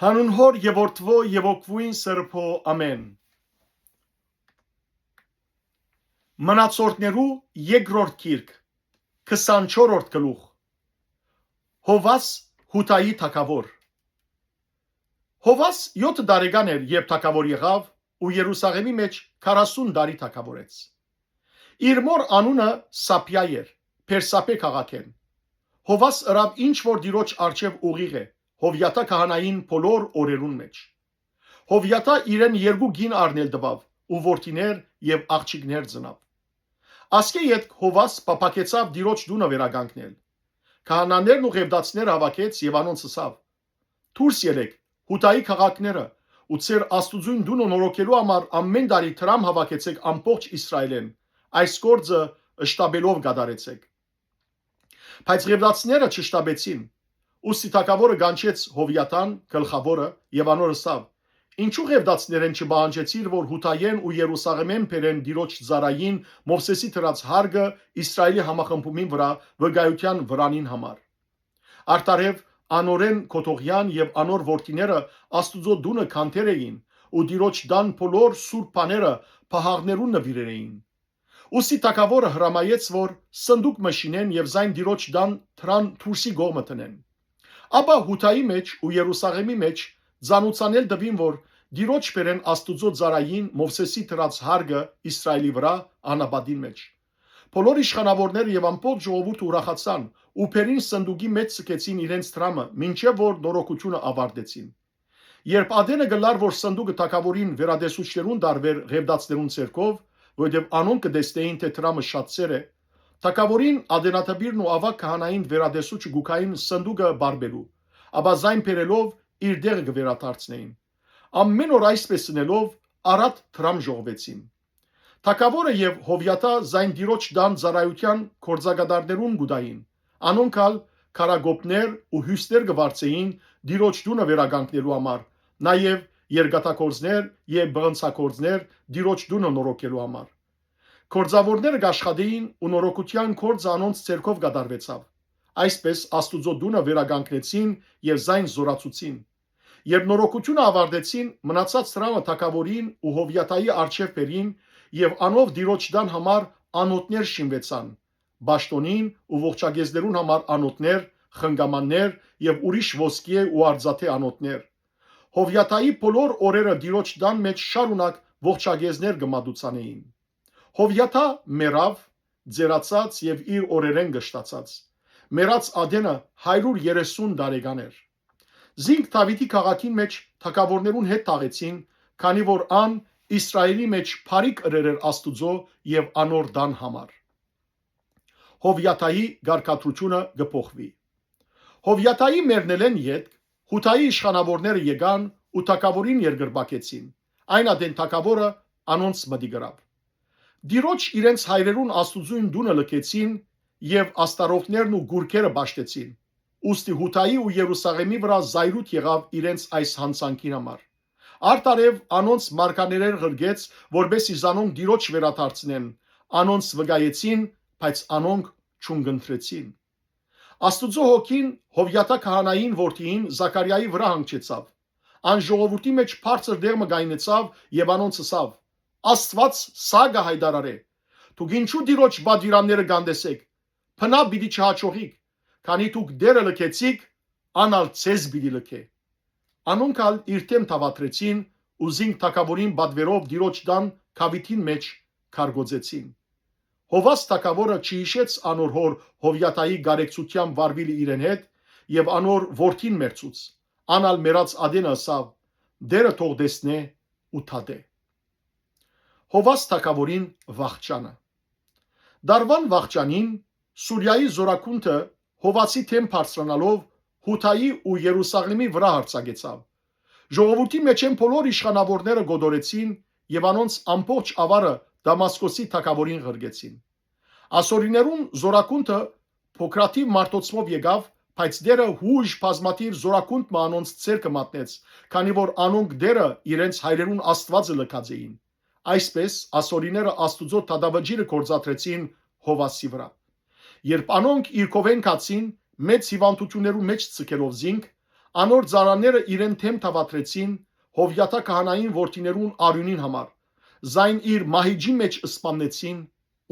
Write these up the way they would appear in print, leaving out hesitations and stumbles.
Հանուն հոր եւ որդվո եւ օգվույն սրբո ամեն։ Մնացորդներու երկրորդ գիրք 24-րդ գլուխ Հովաս Հութայի թագավոր Հովաս 7 տարեկան էր, երբ թագավոր եղավ ու Երուսաղեմի մեջ 40 տարի թագավորեց։ Իր մոր անունը Սափիա էր, Փերսապե քաղաքեն։ Հովաս ըրավ ինչ որ Տիրոջ արչև ուղիղ է, Հովյաթա քահանային բոլոր օրերուն մեջ։ Հովյաթա իրեն երկու գին առնել տվավ ու որդիներ եւ աղջիկներ ծնավ։ Ասկե յետ Հովաս պապակեցավ Տիրոջ դունը վերագանքնել։ Քահանաներն ու ղևտացիները հավաքեց եւ անոնց ասավ. Դուրս ելեք Հութայի քաղաքները ու ծեր Աստուծուն դունը նորոգելու համար ամեն տարի տրամ հավաքեցեք ամբողջ Իսրայելեն, այս գործը շտաբելով գդարեցեք։ Բայց ղևտացիները չշտաբեցին։ Ուստի թագավորը գանչեց Հովյաթան գլխավորը եւ անոր ասավ. Ինչու ղևտացիներեն չբանջեցիր, որ Հութայեն ու Երուսաղեմեն բերեն Տիրոջ ծառային Մովսեսի դրած հարգը Իսրայելի համախմբումին վրա վկայության վրանին համար։ Արտարև անորեն Կոթողյան եւ անոր որդիները Աստուծո դունը քանթեր էին ու Տիրոջ դան բոլոր սուրբ բաները փահաղներուն նվիրեր էին։ Ուստի թագավորը հրամայեց, որ սնդուկ մշինեն եւ զայն Տիրոջ դան թրան դուրսի գողմը տնեն։ Ապա Հութայի մեջ ու Երուսաղեմի մեջ ցանուցանել դվին, որ Տիրոջ բերեն Աստուծո ծառային Մովսեսի դրած հարգը Իսրայելի վրա անապատին մեջ։ Բոլոր իշխանավորները եւ ամբողջ ժողովուրդը ուրախացան ու բերին սնդուկի մեջ սկեցին իրենց դրամը, մինչեւ որ նորոգությունը ավարտեցին։ Երբ Ադենը գլար, որ սնդուկը թագավորին վերադեսուչներուն դարվեր ղևտացներուն ցերկով, որտեղ անոնք կտեսնեին, թե դրամը շատ ծեր է, թագավորին Ադենաթաբիրն ու ավակ քահանային վերադեսուչը գուքային սնդուկը բարբերու, ապա զայն բերելով իր դեղը կվերադարձնեին։ Ամեն օր այսպես սնելով առատ դրամ ժողվեցին։ Թագավորը եւ Հովյաթա զայն Տիրոջ դան ծառայության կորձագադարներուն գուտային։ Անոնքալ քարագոպներ ու հյուսներ կվարձեին Տիրոջ դունը վերագանքնելու համար, նաեւ երկաթակորձներ եւ բղնցակորձներ Տիրոջ դունը նորոգելու համար։ Կորձավորները աշխատեին ու նորոգության կորձը անոնց ցերկով կդարվեցավ։ Այսպես Աստուծո դունը վերագանքնեցին եւ զայն զորացուցին։ Երբ նորոգությունը ավարտեցին, մնացած դրամը թագավորին ու Հովյաթայի արչև բերին եւ անով Տիրոջ դան համար անոթներ շինվեցան, Բաշտոնին ու ողջագեզներուն համար անոթներ, խնգամաններ եւ ուրիշ ոսկե ու արձաթե անոթներ։ Հովյաթայի բոլոր օրերը Տիրոջ դան մեջ շարունակ ողջագեզներ կմատուցանեին։ Հովյաթա մեռավ, ձերացած եւ իր օրերեն գշտացած։ Մեռած Ադենը 130 տարեկան էր։ Զինք Դավիթի քաղաքին մեջ թագավորներուն հետ թաղեցին, քանի որ ան Իսրայելի մեջ փարիկ ըրեր Աստուծո եւ անոր դան համար։ Հովյաթայի գարկատրությունը գփոխվի։ Հովյաթայի մեռնելեն յետ Հութայի իշխանավորները եկան ու թագավորին երկրպագեցին։ Այն ադեն թագավորը անոնց մտի գրավ։ Տիրոջ իրենց հայրերուն Աստուծուն դունը լքեցին եւ աստարողներն ու գուրքերը բաշտեցին։ Ուստի Հութայի ու Երուսաղեմի վրա զայրույթ եղավ իրենց այս հանցանքին համար։ Արտարև անոնց մարգաներեր ղրգեց, որբեսի զանոնք Տիրոջ վերադարձնեն, անոնց վկայեցին, բայց անոնք չունգընտրեցին։ Աստուծո հոգին Հովյաթա քահանային որդիին Զաքարիայի վրա հանգչեցավ։ Ան ժողովրդի մեջ բարձր դերմը գայնեցավ եւ անոնց ասավ. Աստված սա գահայդարարե։ Դուք ինչու Տիրոջ բادرամները գանդեսեք։ Փնա պիտի չհաճողիք, քանի դուք դերը լքեցիք, անալ ցեզ պիտի լքե։ Անոնքալ իր թեմ թավատրեցին ու զինք թագավորին բադվերով Տիրոջ դան քավիթին մեջ քարգոծեցին։ Հովաս թագավորը չհիշեց անոր հոր Հովյաթայի գարեկցության վարվիլ իրեն հետ եւ անոր որդին մերծուց։ Անալ մերած Ադենը ասավ. դերը թող դեսնե ու թադե։ Հովաս թագավորին վախճանը։ Դարվան վախճանին Սուրիայի զորակունքը Հովասի թեմ բարձրանալով Հութայի ու Երուսաղեմի վրա հարձակեցավ։ Ժողովրդի մեջ են բոլոր իշխանավորները գոդորեցին եւ անոնց ամբողջ ավարը Դամասկոսի թագավորին ղրգեցին։ Ասորիներուն զորակունքը փոքրաթիվ մարտոցմով եկավ, բայց դերը հույժ բազմաթիվ զորակունդ մանոնց ցերկը մատնեց, քանի որ անոնք դերը իրենց հայրերուն Աստվածը լքած էին։ Այսպես ասորիները Աստուծո թադավաջիրը կործատրեցին Հովասի վրա։ Երբ անոնք իր կովեն կացին, մեծ հիվանդություններու մեջ ցկելով զինք, Անոր ծառաները իրեն թեմ թավատրեցին Հովյաթա քահանային որդիներուն արյունին համար, զայն իր մահիջի մեջ սպանեցին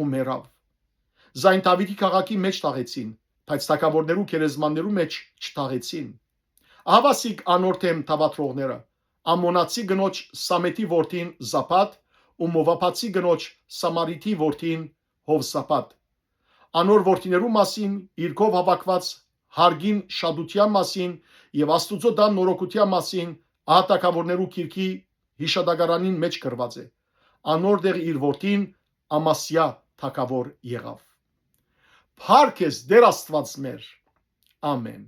ու մեռավ։ Զայն Դավիթի քաղաքի մեջ տաղեցին, բայց թագավորներու գերեզմաններու մեջ չտաղեցին։ Ահավասիկ անոր թեմ թավատրողները, ամոնացի գնոջ Սամետի որդին Զապատ ու Մովափացի գնոջ Սամարիթի որդին Հովսապատ։ Անոր որդիներու մասին իրքով հավաքված հարգին շադության մասին եւ Աստուծո դան նորոգության մասին ահատակավորներու քիրքի հիշադակարանին մեջ գրված է։ Անոր դեղ իր որդին Ամասիա թագավոր եղավ։ Փառք ես Տեր Աստված մեր։ Ամեն։